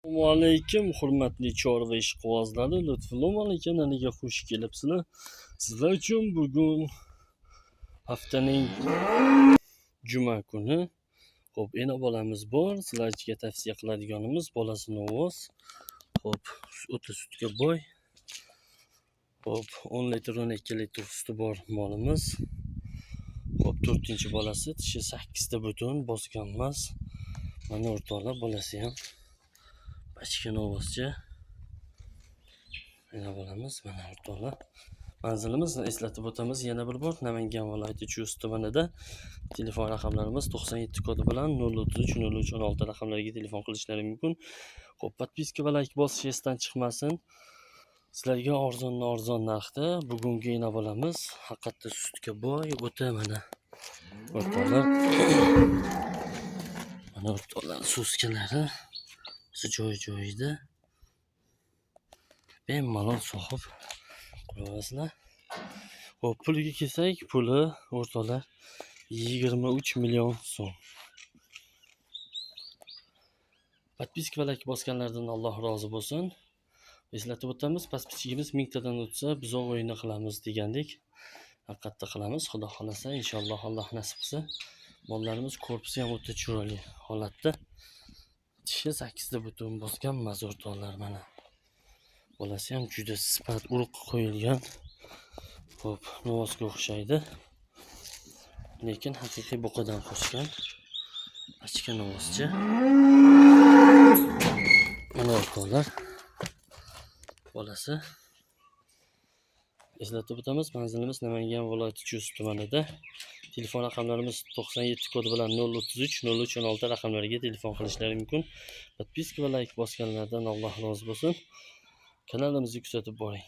Assalomu alaykum, hurmatli chorva ishqibozlari, Lutfullon kanaliga xush kelibsizlar. Sizlar uchun bugun haftaning juma kuni xo'p, ena bolamiz bor. Sizlarga tavsiya qiladiganimiz bolasini ovoz. Xo'p, o'ta sutga boy. Xo'p, 10 litr 12 litr suti bor molimiz. Xo'p, 4-bolasi, tishi 8 ta butun, bosgan emas. Mana o'rtoqlar, bolasi ham Bachkana ovozcha. Mana bo'lamiz, mana o'rtoqlar. Manzilimizni eslatib o'tamiz yana bir bor. Namangan viloyati Chust tumanida. Telefon raqamlarimiz 97 kodi bilan 033 0316 raqamlariga telefon qilishlari mumkin. Xo'p, podpiska va like bosish esdan chiqmasin. Sizlarga arzon narxda bugungi ena bo'lamiz. Haqiqatda sutga boy, o'ta mana o'rtoqlar. Mana o'rtoqlar suskalari joy-joyida. Bemalol sohib qo'yasizlar. Xo'p, puliga kelsak, puli o'rtoqlar 23 million so'm. Podpiska va like bosganlardan Alloh rozi bo'lsin. Eslatib o'tamiz, podpiskamiz 1000 tadan o'tsa, biz o'yinni qilamiz degandik. Haqiqatda qilamiz, Xudo xolasa, inshaalloh Alloh nasib qilsa. Mollarimiz korpusi ham o'ta chiroyli holatda. Tishi 8 ta butun bosgan o'rtoqlar mana. Bolasi ham juda sifat urug' qo'yilgan. Xo'p, novosga o'xshaydi. Lekin haqiqiy buqadan qo'shgan. Bachkana novoscha. Mana o'rtoqlar. Bolasi. Eslatib o'tamiz, manzilimiz Namangan viloyati Chust tumanida. Telefon raqamlarimiz 97 kodi bilan 033 0316 raqamlariga telefon qilishlari mumkin. Podpiska va like bosganlardan Alloh rozi bo'lsin. Kanalimizni kuzatib boring.